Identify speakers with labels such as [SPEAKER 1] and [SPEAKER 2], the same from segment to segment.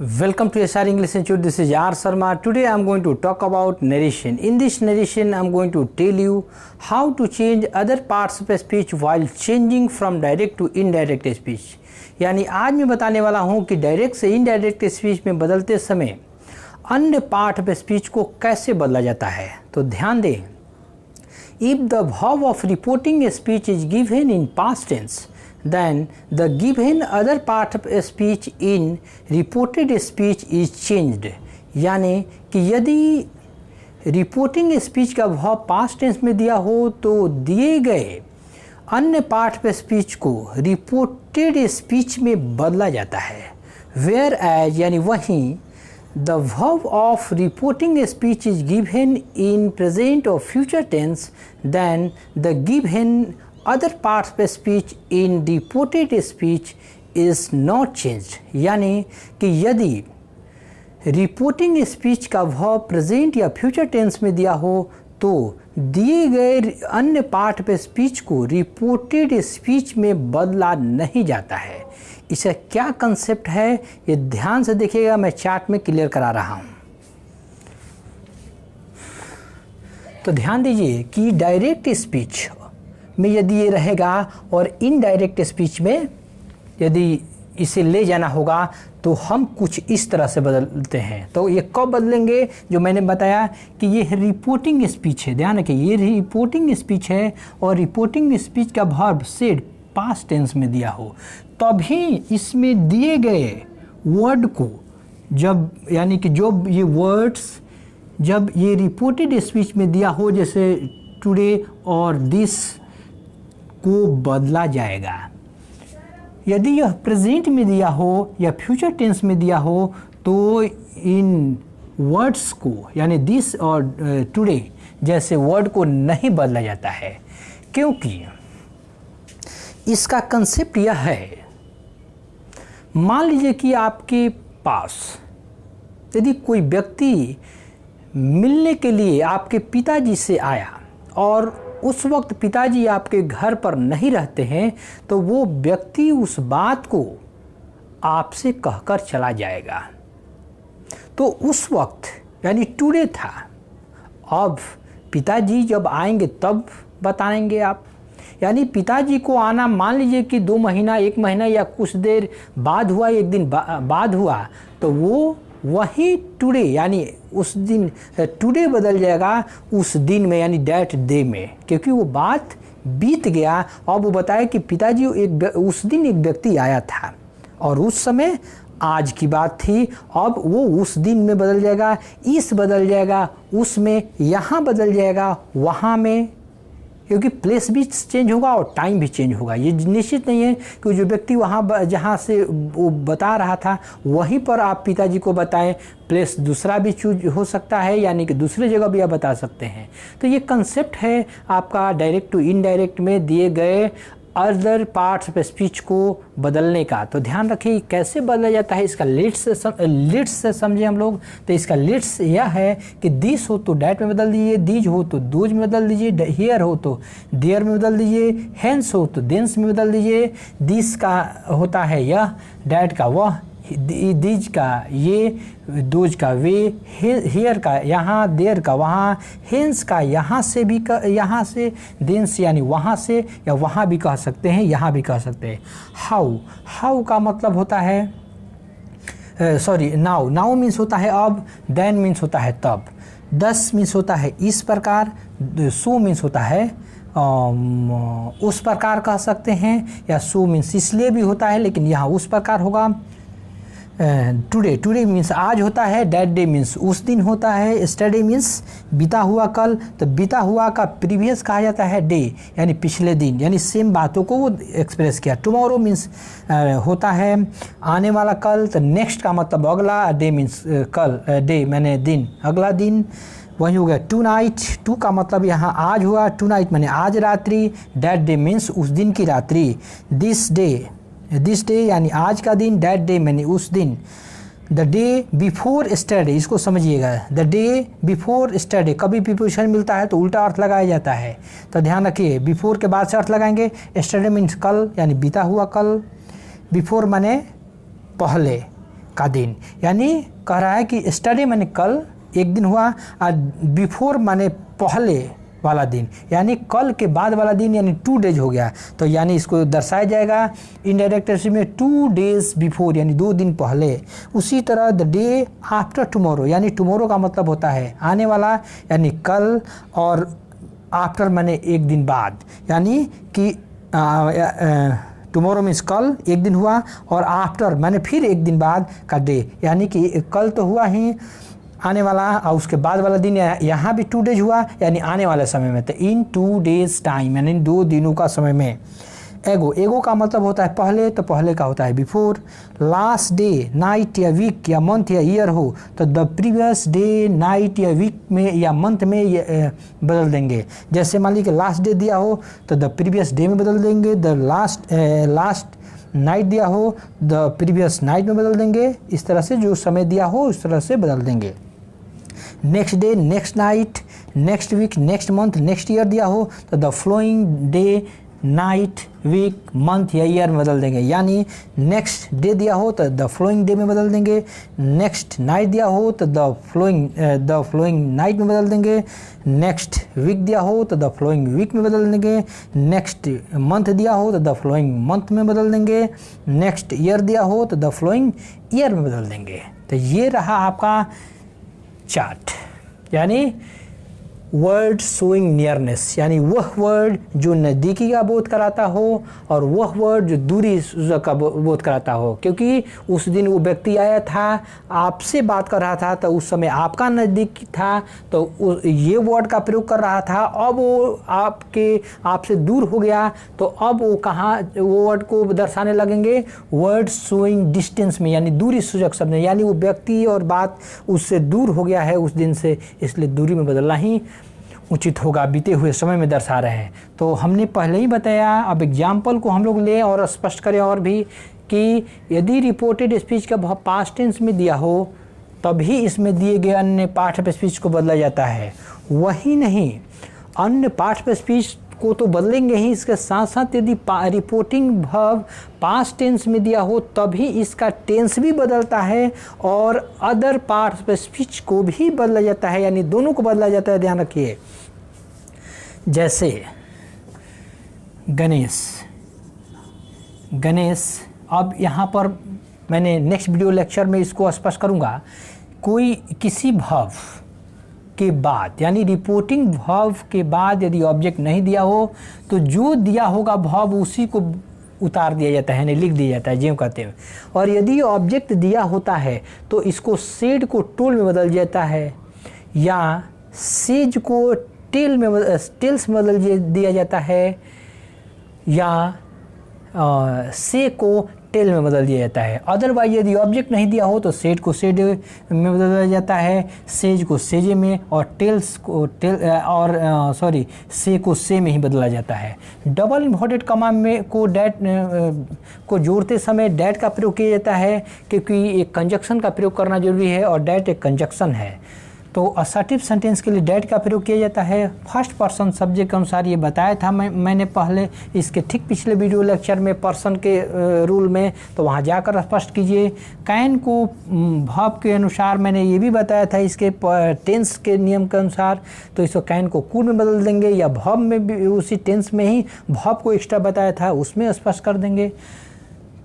[SPEAKER 1] Welcome to SR English Institute. This is R. Sharma. Today I am going to talk about narration. In this narration, I am going to tell you how to change other parts of speech while changing from direct to indirect speech. यानी आज मैं बताने वाला हूँ कि direct से indirect speech में बदलते समय अन्य पार्ट ऑफ स्पीच को कैसे बदला जाता है। तो ध्यान दें, if the verb of reporting a speech is given in past tense, then the given other part of a speech in reported speech is changed। यानी कि यदि रिपोर्टिंग स्पीच का verb पास्ट टेंस में दिया हो तो दिए गए अन्य पार्ट ऑफ स्पीच को रिपोर्टेड स्पीच में बदला जाता है। वेयर एज यानी वहीं the verb of reporting a speech is given in present or future tense, then the given other part of speech in reported speech is not changed। यानी कि यदि रिपोर्टिंग स्पीच का verb प्रेजेंट या future tense में दिया हो तो दिए गए अन्य पार्ट ऑफ स्पीच को रिपोर्टेड स्पीच में बदला नहीं जाता है। इसका क्या कंसेप्ट है ये ध्यान से देखिएगा, मैं चार्ट में क्लियर करा रहा हूँ। तो ध्यान दीजिए कि डायरेक्ट स्पीच में यदि ये रहेगा और इनडायरेक्ट स्पीच में यदि इसे ले जाना होगा तो हम कुछ इस तरह से बदलते हैं। तो ये कब बदलेंगे, जो मैंने बताया कि ये रिपोर्टिंग स्पीच है। ध्यान रखिए, ये रिपोर्टिंग स्पीच है और रिपोर्टिंग स्पीच का वर्ब सेड पास्ट टेंस में दिया हो तभी इसमें दिए गए वर्ड को जब यानी कि जो ये वर्ड्स जब ये रिपोर्टेड स्पीच में दिया हो जैसे टुडे और दिस को बदला जाएगा। यदि यह प्रेजेंट में दिया हो या फ्यूचर टेंस में दिया हो तो इन वर्ड्स को यानी दिस और टुडे जैसे वर्ड को नहीं बदला जाता है, क्योंकि इसका कंसेप्ट यह है। मान लीजिए कि आपके पास यदि कोई व्यक्ति मिलने के लिए आपके पिताजी से आया और उस वक्त पिताजी आपके घर पर नहीं रहते हैं तो वो व्यक्ति उस बात को आपसे कहकर चला जाएगा। तो उस वक्त यानी टुडे था, अब पिताजी जब आएंगे तब बताएंगे आप। यानी पिताजी को आना मान लीजिए कि 2 महीना 1 महीना या कुछ देर बाद हुआ, एक दिन बाद हुआ, तो वो वही टुडे यानी उस दिन टुडे बदल जाएगा उस दिन में यानी डैट डे में, क्योंकि वो बात बीत गया। अब वो बताया कि पिताजी उस दिन एक व्यक्ति आया था और उस समय आज की बात थी, अब वो उस दिन में बदल जाएगा, इस बदल जाएगा, उसमें, यहाँ बदल जाएगा, वहाँ में, क्योंकि प्लेस भी चेंज होगा और टाइम भी चेंज होगा। ये निश्चित नहीं है कि जो व्यक्ति वहाँ जहाँ से वो बता रहा था वहीं पर आप पिताजी को बताएं, प्लेस दूसरा भी चूज हो सकता है, यानी कि दूसरे जगह भी आप बता सकते हैं। तो ये कंसेप्ट है आपका डायरेक्ट टू इनडायरेक्ट में दिए गए अदर पार्ट्स ऑफ स्पीच को बदलने का। तो ध्यान रखिए कैसे बदला जाता है, इसका लिट्स से समझे हम लोग। तो इसका लिट्स यह है कि दिस हो तो डैट में बदल दीजिए, दीज हो तो दोज में बदल दीजिए, हियर हो तो देयर में बदल दीजिए, हेंस हो तो देंस में बदल दीजिए, दिस का होता है यह, डैट का वह, दीज का ये, दोज का वे, हियर का यहाँ, देयर का वहाँ, हेंस का यहाँ से भी यहाँ से, देंस यानी वहाँ से या वहाँ भी कह सकते हैं, यहाँ भी कह सकते हैं। हाउ का मतलब होता है नाउ मीन्स होता है अब, देन मीन्स होता है तब, दस मीन्स होता है इस प्रकार, सो मीन्स होता है उस प्रकार कह सकते हैं, या सो मीन्स इसलिए भी होता है लेकिन यहाँ उस प्रकार होगा। टुडे मीन्स आज होता है, डैट डे मीन्स उस दिन होता है, यस्टरडे मीन्स बीता हुआ कल। तो बीता हुआ का प्रीवियस कहा जाता है डे यानी पिछले दिन, यानी सेम बातों को वो एक्सप्रेस किया। टुमारो मीन्स होता है आने वाला कल। तो नेक्स्ट का मतलब अगला, डे मीन्स कल, डे मैंने दिन, अगला दिन, वही हो गया। टू नाइट, टू का मतलब यहाँ आज हुआ, टू नाइट मैंने आज रात्रि, डैट डे मीन्स उस दिन की रात्रि, दिस डे यानी आज का दिन, डैट डे मैंने उस दिन, द डे बिफोर यस्टरडे, इसको समझिएगा, द डे बिफोर यस्टरडे। कभी प्रीपोजिशन मिलता है तो उल्टा अर्थ लगाया जाता है, तो ध्यान रखिए बिफोर के बाद से अर्थ लगाएंगे। यस्टरडे मीन्स कल यानी बीता हुआ कल, बिफोर माने पहले, का दिन, यानी कह रहा है कि स्टडी माने कल एक दिन हुआ, और बिफोर माने पहले वाला दिन, यानी कल के बाद वाला दिन, यानी 2 डेज हो गया। तो यानी इसको दर्शाया जाएगा इनडायरेक्ट स्पीच में 2 डेज बिफोर, यानी 2 दिन पहले। उसी तरह द डे आफ्टर टुमारो, यानी टुमारो का मतलब होता है आने वाला, यानी कल, और आफ्टर माने एक दिन बाद, यानी कि टुमारो मीन्स कल एक दिन हुआ, और आफ्टर माने फिर एक दिन बाद का डे, यानी कि कल तो हुआ ही आने वाला, और उसके बाद वाला दिन यहाँ भी 2 डेज हुआ, यानी आने वाले समय में। तो इन 2 डेज टाइम, यानी 2 दिनों का समय में। एगो का मतलब होता है पहले, तो पहले का होता है बिफोर। लास्ट डे, नाइट या वीक या मंथ या ईयर हो तो द प्रीवियस डे, नाइट या वीक में या मंथ में बदल देंगे। जैसे मान लीजिए कि लास्ट डे दिया हो तो द प्रीवियस डे में बदल देंगे, द लास्ट नाइट दिया हो द प्रीवियस नाइट में बदल देंगे। इस तरह से जो समय दिया हो उस तरह से बदल देंगे। Next day, next night, next week, next month, next year दिया हो तो the flowing day, night, week, month या ईयर में बदल देंगे। यानी नेक्स्ट डे दिया हो तो द फ्लोइंग डे में बदल देंगे, नेक्स्ट नाइट दिया हो तो द फ्लोइंग नाइट में बदल देंगे, नेक्स्ट वीक दिया हो तो द फ्लोइंग वीक में बदल देंगे, नेक्स्ट मंथ दिया हो तो द फ्लोइंग मंथ में बदल देंगे, नेक्स्ट ईयर दिया हो तो द फ्लोइंग ईयर में बदल देंगे। तो ये रहा आपका चार्ट, यानी वर्ड शोइंग नियरनेस, यानी वह वर्ड जो नज़दीकी का बोध कराता हो और वह वर्ड जो दूरी का बोध कराता हो। क्योंकि उस दिन वो व्यक्ति आया था, आपसे बात कर रहा था, तो उस समय आपका नज़दीक था, तो ये वर्ड का प्रयोग कर रहा था। अब वो आपसे दूर हो गया, तो अब वो कहाँ वो वर्ड को दर्शाने लगेंगे, वर्ड शोइंग डिस्टेंस में, यानी दूरी सूचक शब्द में। यानी वो व्यक्ति और बात उससे दूर हो गया है उस दिन से, इसलिए दूरी में बदलना ही उचित होगा, बीते हुए समय में दर्शा रहे हैं। तो हमने पहले ही बताया, अब एग्जाम्पल को हम लोग लें और स्पष्ट करें और भी, कि यदि रिपोर्टेड स्पीच का पास्ट टेंस में दिया हो तभी इसमें दिए गए अन्य पार्ट ऑफ स्पीच को बदला जाता है। वही नहीं, अन्य पार्ट ऑफ स्पीच को तो बदलेंगे ही, इसके साथ साथ यदि रिपोर्टिंग वर्ब पास्ट टेंस में दिया हो तभी इसका टेंस भी बदलता है और अदर पार्ट्स ऑफ स्पीच को भी बदला जाता है, यानी दोनों को बदला जाता है। ध्यान रखिए, जैसे गणेश, अब यहाँ पर मैंने नेक्स्ट वीडियो लेक्चर में इसको स्पष्ट करूँगा। कोई किसी वर्ब के बाद, यानी रिपोर्टिंग वर्ब के बाद यदि ऑब्जेक्ट नहीं दिया हो तो जो दिया होगा वर्ब उसी को उतार दिया जाता है, यानी लिख दिया जाता है, ज्यों कहते हैं। और यदि ऑब्जेक्ट दिया होता है तो इसको सेड को टोल में बदल जाता है, या सेज को टेल्स में बदल दिया जाता है, या से को टेल में बदल दिया जाता है। अदरवाइज यदि ऑब्जेक्ट नहीं दिया हो तो सेड को सेड में बदल दिया जाता है, सेज को सेजे में, और टेल्स को से को से में ही बदला जाता है। डबल इन्वर्टेड कॉमा में को डैट को जोड़ते समय डैट का प्रयोग किया जाता है, क्योंकि एक कंजक्शन का प्रयोग करना जरूरी है और डैट एक कंजक्शन है। तो असर्टिव सेंटेंस के लिए डैट का प्रयोग किया जाता है। फर्स्ट पर्सन सब्जेक्ट के अनुसार ये बताया था मैंने पहले, इसके ठीक पिछले वीडियो लेक्चर में पर्सन के रूल में, तो वहाँ जाकर स्पष्ट कीजिए। कैन को वर्ब के अनुसार मैंने ये भी बताया था, इसके टेंस के नियम के अनुसार, तो इसको कैन को कुड में बदल देंगे, या वर्ब में भी उसी टेंस में ही वर्ब को एक्स्ट्रा बताया था उसमें स्पष्ट कर देंगे।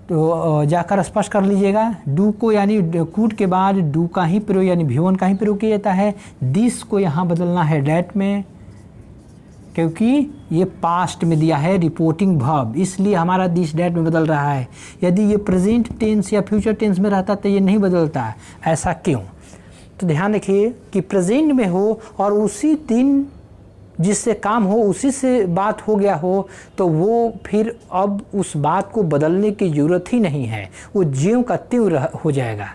[SPEAKER 1] तो जाकर स्पष्ट कर लीजिएगा। डू को यानी कूड के बाद डू का ही प्रयोग, यानी V1 का ही प्रयोग किया जाता है। दिस को यहाँ बदलना है डैट में, क्योंकि ये पास्ट में दिया है रिपोर्टिंग वर्ब, इसलिए हमारा दिस डैट में बदल रहा है। यदि ये प्रेजेंट टेंस या फ्यूचर टेंस में रहता तो ये नहीं बदलता। ऐसा क्यों? तो ध्यान रखिए कि प्रेजेंट में हो और उसी दिन जिससे काम हो उसी से बात हो गया हो, तो वो फिर अब उस बात को बदलने की ज़रूरत ही नहीं है, वो ज्यों का त्यों हो जाएगा।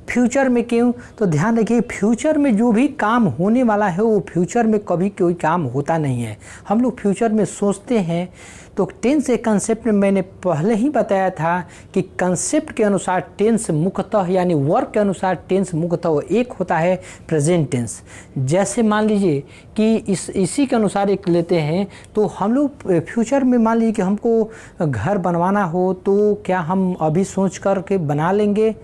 [SPEAKER 1] फ्यूचर में क्यों? तो ध्यान रखिए, फ्यूचर में जो भी काम होने वाला है वो फ्यूचर में कभी कोई काम होता नहीं है। हम लोग फ्यूचर में सोचते हैं। तो टेंस के कंसेप्ट में मैंने पहले ही बताया था कि कंसेप्ट के अनुसार टेंस मुख्यतः यानी वर्क के अनुसार टेंस मुख्यतः एक होता है प्रेजेंट टेंस। जैसे मान लीजिए कि इसी के अनुसार एक लेते हैं, तो हम लोग फ्यूचर में मान लीजिए कि हमको घर बनवाना हो तो क्या हम अभी सोच कर के बना लेंगे?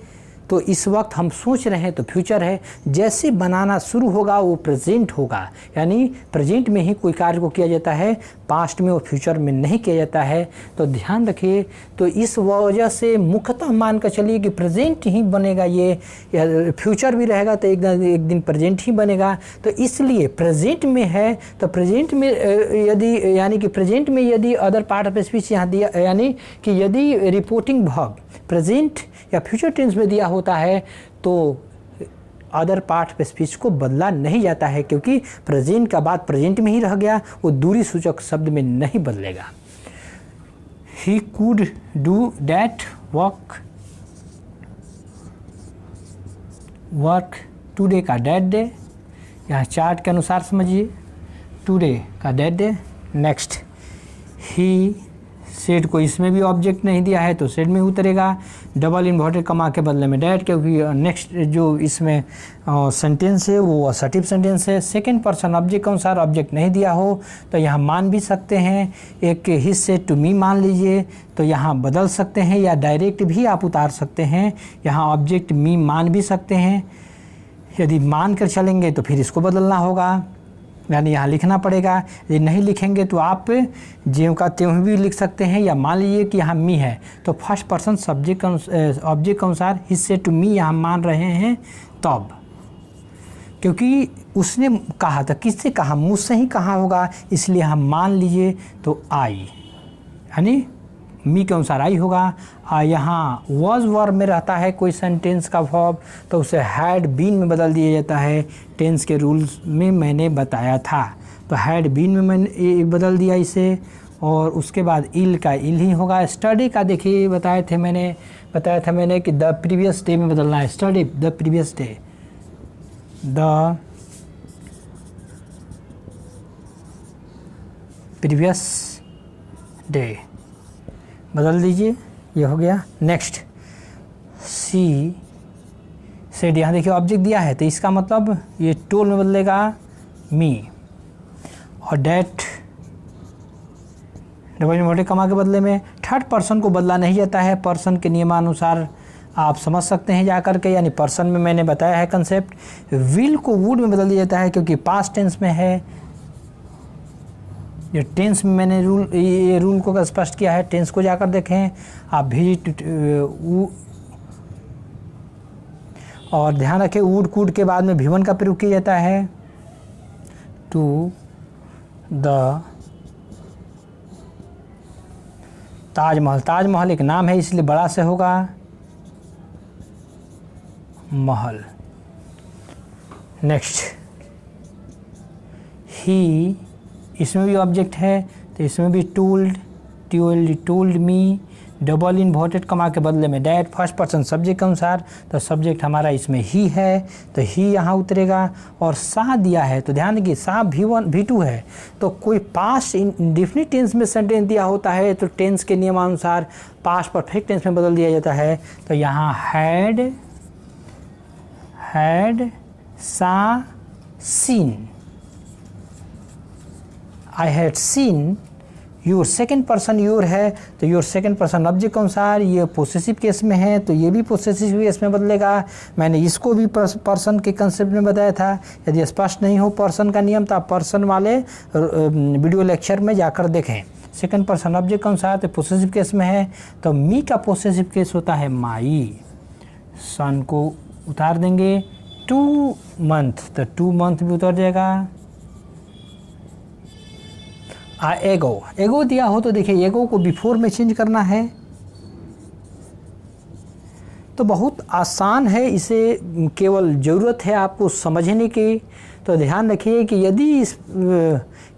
[SPEAKER 1] तो इस वक्त हम सोच रहे हैं तो फ्यूचर है। जैसे बनाना शुरू होगा वो प्रेजेंट होगा, यानी प्रेजेंट में ही कोई कार्य को किया जाता है, पास्ट में और फ्यूचर में नहीं किया जाता है। तो ध्यान रखिए, तो इस वजह से मुख्यतः मान कर चलिए कि प्रेजेंट ही बनेगा, ये फ्यूचर भी रहेगा तो एक दिन प्रेजेंट ही बनेगा। तो इसलिए प्रेजेंट में है तो प्रेजेंट में यदि यानी कि प्रेजेंट में यदि अदर पार्ट ऑफ स्पीच यहाँ दिया, यानी कि यदि रिपोर्टिंग वर्ब प्रेजेंट या फ्यूचर टेंस में दिया होता है तो अदर पार्ट ऑफ स्पीच को बदला नहीं जाता है, क्योंकि प्रेजेंट का बाद प्रेजेंट में ही रह गया, वो दूरी सूचक शब्द में नहीं बदलेगा। He could do that work today का दैट डे, यहाँ चार्ट के अनुसार समझिए, टुडे का that day. Next, he said को इसमें भी ऑब्जेक्ट नहीं दिया है तो सेड में उतरेगा, डबल इन्वर्टेड कमा के बदले में डैट, क्योंकि नेक्स्ट जो इसमें सेंटेंस है वो असर्टिव सेंटेंस है। सेकंड पर्सन ऑब्जेक्ट के अनुसार ऑब्जेक्ट नहीं दिया हो तो यहाँ मान भी सकते हैं, एक ही सेड टू मी मान लीजिए तो यहाँ बदल सकते हैं, या डायरेक्ट भी आप उतार सकते हैं, यहाँ ऑब्जेक्ट मी मान भी सकते हैं। यदि मान कर चलेंगे तो फिर इसको बदलना होगा, यानी यहाँ लिखना पड़ेगा। यदि नहीं लिखेंगे तो आप ज्यों का त्यों भी लिख सकते हैं, या मान लीजिए कि यहाँ मी है तो फर्स्ट पर्सन सब्जेक्ट ऑब्जेक्ट के अनुसार ही सेड टू मी यहाँ मान रहे हैं तब, क्योंकि उसने कहा था, किससे कहा? मुझसे ही कहा होगा, इसलिए हम मान लीजिए तो आई, यानी मी के अनुसार आई होगा। यहाँ वॉज वर्ब में रहता है कोई सेंटेंस का वर्ब तो उसे हैड बीन में बदल दिया जाता है, टेंस के रूल्स में मैंने बताया था। तो हैड बीन में मैंने बदल दिया इसे, और उसके बाद इल का इल ही होगा। स्टडी का देखिए बताया था मैंने कि द प्रीवियस डे में बदलना है, study the previous day, the previous day बदल दीजिए, ये हो गया। नेक्स्ट, सी सेड, यहाँ देखिए ऑब्जेक्ट दिया है तो इसका मतलब ये टोल में बदलेगा मी, और डैट डबल इन्वर्टेड कमा के बदले में थर्ड पर्सन को बदला नहीं जाता है, पर्सन के नियमानुसार आप समझ सकते हैं जाकर के, यानी पर्सन में मैंने बताया है कंसेप्ट। विल को वुड में बदल दिया जाता है क्योंकि पास्ट टेंस में है। ये टेंस में मैंने ये रूल को स्पष्ट किया है, टेंस को जाकर देखें आप विजिट, और ध्यान रखें वुड कुड के बाद में भी1 का प्रयोग किया जाता है। टू द ताजमहल, ताजमहल एक नाम है इसलिए बड़ा से होगा महल। नेक्स्ट, ही, इसमें भी ऑब्जेक्ट है तो इसमें भी टोल्ड मी, डबल इन्वर्टेड कमा के बदले में डैट, फर्स्ट पर्सन सब्जेक्ट के अनुसार तो सब्जेक्ट हमारा इसमें ही है तो ही यहाँ उतरेगा। और सा दिया है तो ध्यान देखिए सा भी1 भी2 है, तो कोई पास्ट इंडेफिनिट टेंस में सेंटेंस दिया होता है तो टेंस के नियमानुसार पास्ट परफेक्ट टेंस में बदल दिया जाता है। तो यहाँ हैड सा seen, I had seen, your second person your है तो योर सेकेंड पर्सन ऑब्जेक्ट के अनुसार ये पोसेसिव केस में है तो ये भी पोसेसिव केस में बदलेगा। मैंने इसको भी पर्सन के कंसेप्ट में बताया था। यदि स्पष्ट नहीं हो पर्सन का नियम तो आप पर्सन वाले वीडियो लेक्चर में जाकर देखें। सेकेंड पर्सन ऑब्जेक्ट के अनुसार तो पोसेसिव केस में है, तो मी का पोसेसिव केस होता है माई। सन को उतार देंगे, 2 मंथ तो 2 मंथ भी उतर जाएगा। एगो दिया हो तो देखिए एगो को बिफोर में चेंज करना है तो बहुत आसान है, इसे केवल ज़रूरत है आपको समझने की। तो ध्यान रखिए कि यदि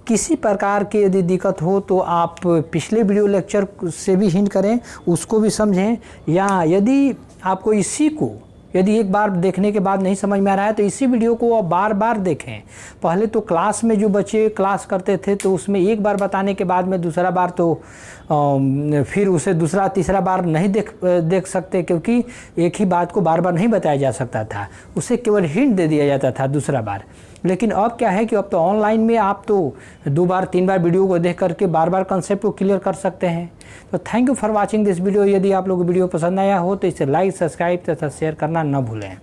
[SPEAKER 1] किसी प्रकार की यदि दिक्कत हो तो आप पिछले वीडियो लेक्चर से भी हिंट करें, उसको भी समझें, या यदि आपको इसी को यदि एक बार देखने के बाद नहीं समझ में आ रहा है तो इसी वीडियो को आप बार बार देखें। पहले तो क्लास में जो बच्चे क्लास करते थे तो उसमें एक बार बताने के बाद में दूसरा बार तो फिर उसे दूसरा तीसरा बार नहीं देख सकते, क्योंकि एक ही बात को बार बार नहीं बताया जा सकता था, उसे केवल हिंट दे दिया जाता था दूसरा बार। लेकिन अब क्या है कि अब तो ऑनलाइन में आप तो 2 बार 3 बार वीडियो को देख करके बार बार कंसेप्ट को क्लियर कर सकते हैं। तो thank you for watching this video. यदि आप लोग को वीडियो पसंद आया हो तो इसे लाइक, सब्सक्राइब तथा शेयर करना न भूलें।